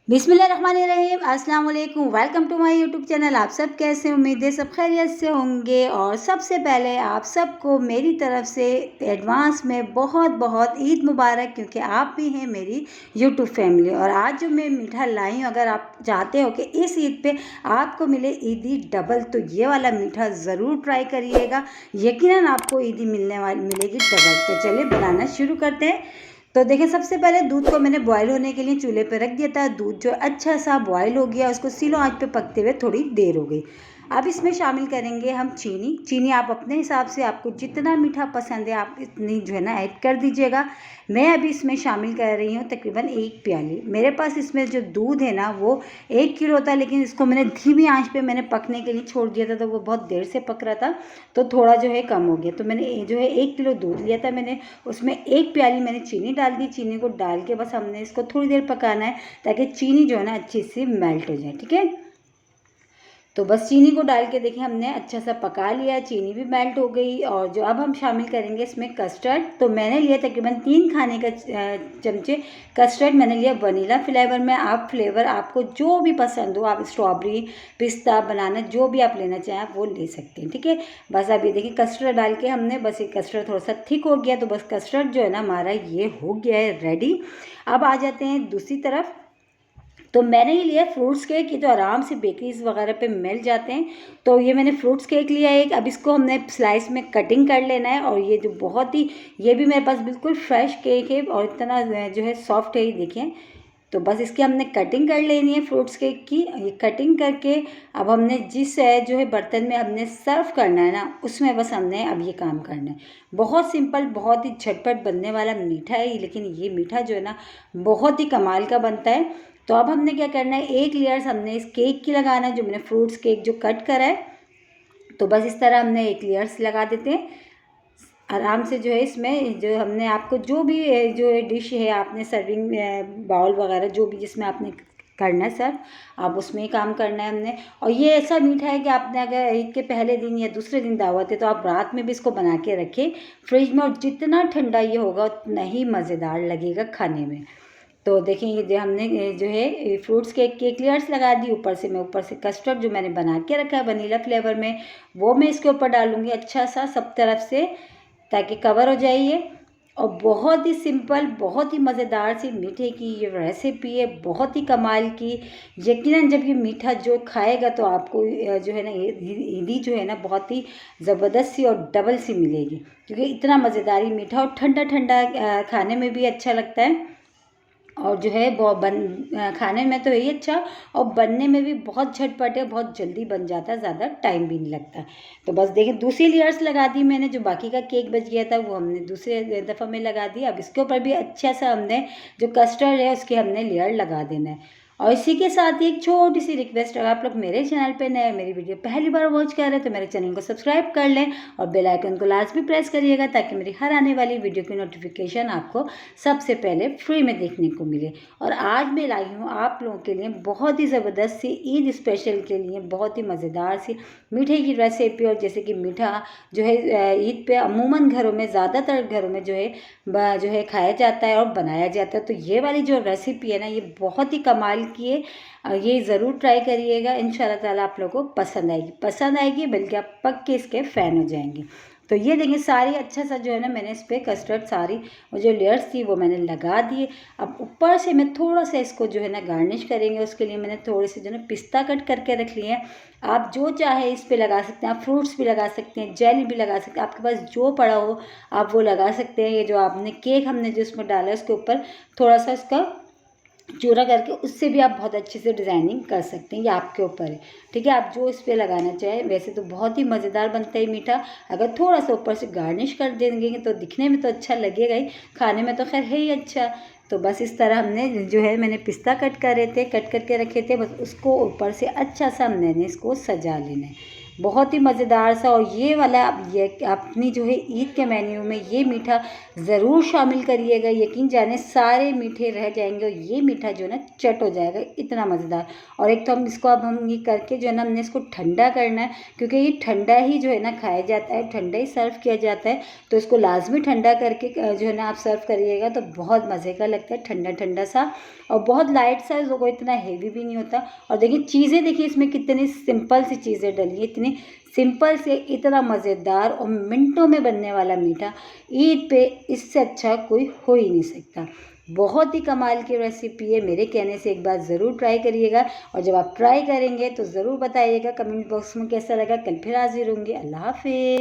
बिस्मिल्लाहिर्रहमानिर्रहीम, अस्सलाम वालेकुम। Welcome to my YouTube channel. आप सब कैसे, उम्मीद है सब खैरियत से होंगे। और सबसे पहले आप सबको मेरी तरफ से एडवांस में बहुत बहुत ईद मुबारक, क्योंकि आप भी हैं मेरी यूट्यूब फैमिली। और आज जो मैं मीठा लाई हूँ, अगर आप चाहते हो कि इस ईद पे आपको मिले ईदी डबल, तो ये वाला मीठा ज़रूर ट्राई करिएगा। यकीनन आपको ईदी मिलेगी डबल। तो चलिए बनाना शुरू करते हैं। तो देखिए, सबसे पहले दूध को मैंने बॉईल होने के लिए चूल्हे पे रख दिया था। दूध जो अच्छा सा बॉईल हो गया, उसको स्लो आंच पे पकते हुए थोड़ी देर हो गई। अब इसमें शामिल करेंगे हम चीनी। चीनी आप अपने हिसाब से, आपको जितना मीठा पसंद है आप इतनी जो है ना ऐड कर दीजिएगा। मैं अभी इसमें शामिल कर रही हूँ तकरीबन 1 प्याली। मेरे पास इसमें जो दूध है ना वो 1 किलो था, लेकिन इसको मैंने धीमी आंच पे मैंने पकने के लिए छोड़ दिया था, तो वो बहुत देर से पक रहा था, तो थोड़ा जो है कम हो गया। तो मैंने जो है 1 किलो दूध लिया था मैंने, उसमें 1 प्याली मैंने चीनी डाल दी। चीनी को डाल के बस हमने इसको थोड़ी देर पकाना है, ताकि चीनी जो है ना अच्छी सी मेल्ट हो जाए। ठीक है, तो बस चीनी को डाल के देखिए हमने अच्छा सा पका लिया, चीनी भी मेल्ट हो गई। और जो अब हम शामिल करेंगे इसमें कस्टर्ड। तो मैंने लिया तकरीबन 3 खाने का चमचे कस्टर्ड मैंने लिया वनीला फ्लेवर में। आप फ्लेवर आपको जो भी पसंद हो, आप स्ट्रॉबेरी, पिस्ता, बनाना, जो भी आप लेना चाहें आप वो ले सकते हैं। ठीक है, बस अभी देखिए कस्टर्ड डाल के हमने, बस ये कस्टर्ड थोड़ा सा थिक हो गया, तो बस कस्टर्ड जो है ना हमारा ये हो गया है रेडी। अब आ जाते हैं दूसरी तरफ। तो मैंने ये लिया फ्रूट्स केक, ये तो आराम से बेकरीज वगैरह पे मिल जाते हैं। तो ये मैंने फ्रूट्स केक लिया है एक। अब इसको हमने स्लाइस में कटिंग कर लेना है। और ये जो बहुत ही, ये भी मेरे पास बिल्कुल फ्रेश केक है और इतना जो है सॉफ्ट है, ये देखिए। तो बस इसकी हमने कटिंग कर लेनी है फ्रूट्स केक की। ये कटिंग करके अब हमने जिस जो है बर्तन में हमने सर्व करना है ना, उसमें बस हमने अब ये काम करना है। बहुत सिंपल, बहुत ही झटपट बनने वाला मीठा है, लेकिन ये मीठा जो है ना बहुत ही कमाल का बनता है। तो अब हमने क्या करना है, एक लेयर्स हमने इस केक की लगाना है, जो मैंने फ्रूट्स केक जो कट करा है। तो बस इस तरह हमने एक लेयर्स लगा देते हैं आराम से। जो है इसमें जो हमने आपको जो भी जो डिश है, आपने सर्विंग बाउल वगैरह जो भी जिसमें आपने करना है सर, आप उसमें ही काम करना है हमने। और ये ऐसा मीठा है कि आपने अगर ईद के पहले दिन या दूसरे दिन दावत है, तो आप रात में भी इसको बना के रखें फ्रिज में, और जितना ठंडा ये होगा उतना ही मज़ेदार लगेगा खाने में। तो देखिए, ये जो हमने जो है फ्रूट्स के लेयर्स लगा दी। ऊपर से कस्टर्ड जो मैंने बना के रखा है वनीला फ्लेवर में, वो मैं इसके ऊपर डालूंगी अच्छा सा सब तरफ से, ताकि कवर हो जाए ये। और बहुत ही सिंपल, बहुत ही मज़ेदार सी मीठे की ये रेसिपी है, बहुत ही कमाल की। यकीनन जब ये मीठा जो खाएगा तो आपको जो है ना ईदी जो है ना बहुत ही ज़बरदस्त सी और डबल सी मिलेगी, क्योंकि इतना मज़ेदार ही मीठा और ठंडा ठंडा खाने में भी अच्छा लगता है। और जो है बहुत खाने में तो यही अच्छा, और बनने में भी बहुत झटपट है, बहुत जल्दी बन जाता है, ज़्यादा टाइम भी नहीं लगता। तो बस देखिए दूसरी लेयर्स लगा दी मैंने। जो बाकी का केक बच गया था वो हमने दूसरे दफ़ा में लगा दिया। अब इसके ऊपर भी अच्छा सा हमने जो कस्टर्ड है उसके हमने लेयर लगा देना है। और इसी के साथ ही एक छोटी सी रिक्वेस्ट, अगर आप लोग मेरे चैनल पे नए, मेरी वीडियो पहली बार वॉच कर रहे हैं, तो मेरे चैनल को सब्सक्राइब कर लें और बेल आइकन को लाजमी प्रेस करिएगा, ताकि मेरी हर आने वाली वीडियो की नोटिफिकेशन आपको सबसे पहले फ्री में देखने को मिले। और आज मैं लाई हूँ आप लोगों के लिए बहुत ही ज़बरदस्त सी ईद स्पेशल के लिए बहुत ही मज़ेदार सी मीठे की रेसिपी। और जैसे कि मीठा जो है ईद पे अमूमन घरों में, ज़्यादातर घरों में जो है खाया जाता है और बनाया जाता है। तो ये वाली जो रेसिपी है ना, ये बहुत ही कमाल की है। ये ज़रूर ट्राई करिएगा, इंशाल्लाह ताला आप लोगों को पसंद आएगी, बल्कि आप पक्के इसके फ़ैन हो जाएंगे। तो ये देखिए सारी अच्छा सा जो है ना मैंने इस पर कस्टर्ड सारी वो जो लेयर्स थी वो मैंने लगा दिए। अब ऊपर से मैं थोड़ा सा इसको जो है ना गार्निश करेंगे, उसके लिए मैंने थोड़े से जो है पिस्ता कट करके रख लिए हैं। आप जो चाहे इस पे लगा सकते हैं, आप फ्रूट्स भी लगा सकते हैं, जेली भी लगा सकते हैं, आपके पास जो पड़ा हो आप वो लगा सकते हैं। ये जो आपने केक हमने जो इसमें डाला है उसके ऊपर थोड़ा सा इसका चूरा करके उससे भी आप बहुत अच्छे से डिज़ाइनिंग कर सकते हैं, ये आपके ऊपर है। ठीक है, आप जो इस पर लगाना चाहें। वैसे तो बहुत ही मज़ेदार बनता है मीठा, अगर थोड़ा सा ऊपर से गार्निश कर देंगे तो दिखने में तो अच्छा लगेगा ही, खाने में तो खैर है ही अच्छा। तो बस इस तरह हमने जो है मैंने पिस्ता कट करके रखे थे, बस उसको ऊपर से अच्छा सा मैंने इसको सजा लेना है। बहुत ही मज़ेदार सा। और ये वाला ये अपनी जो है ईद के मेन्यू में ये मीठा ज़रूर शामिल करिएगा, यकीन जाने सारे मीठे रह जाएंगे और ये मीठा जो है ना चट हो जाएगा, इतना मज़ेदार। और एक तो हम इसको अब हम ये करके जो है ना हमने इसको ठंडा करना है, क्योंकि ये ठंडा ही जो है ना खाया जाता है, ठंडा ही सर्व किया जाता है। तो इसको लाजमी ठंडा करके जो है ना आप सर्व करिएगा तो बहुत मज़े का लगता है, ठंडा ठंडा सा। और बहुत लाइट सा, इसको इतना हेवी भी नहीं होता। और देखिए चीज़ें, देखिए इसमें कितनी सिंपल सी चीज़ें डली है, इतनी सिंपल से इतना मज़ेदार और मिनटों में बनने वाला मीठा। ईद पे इससे अच्छा कोई हो ही नहीं सकता। बहुत ही कमाल की रेसिपी है, मेरे कहने से एक बार ज़रूर ट्राई करिएगा। और जब आप ट्राई करेंगे तो ज़रूर बताइएगा कमेंट बॉक्स में कैसा लगा। कल फिर हाजिर होंगे। अल्लाह हाफिज़।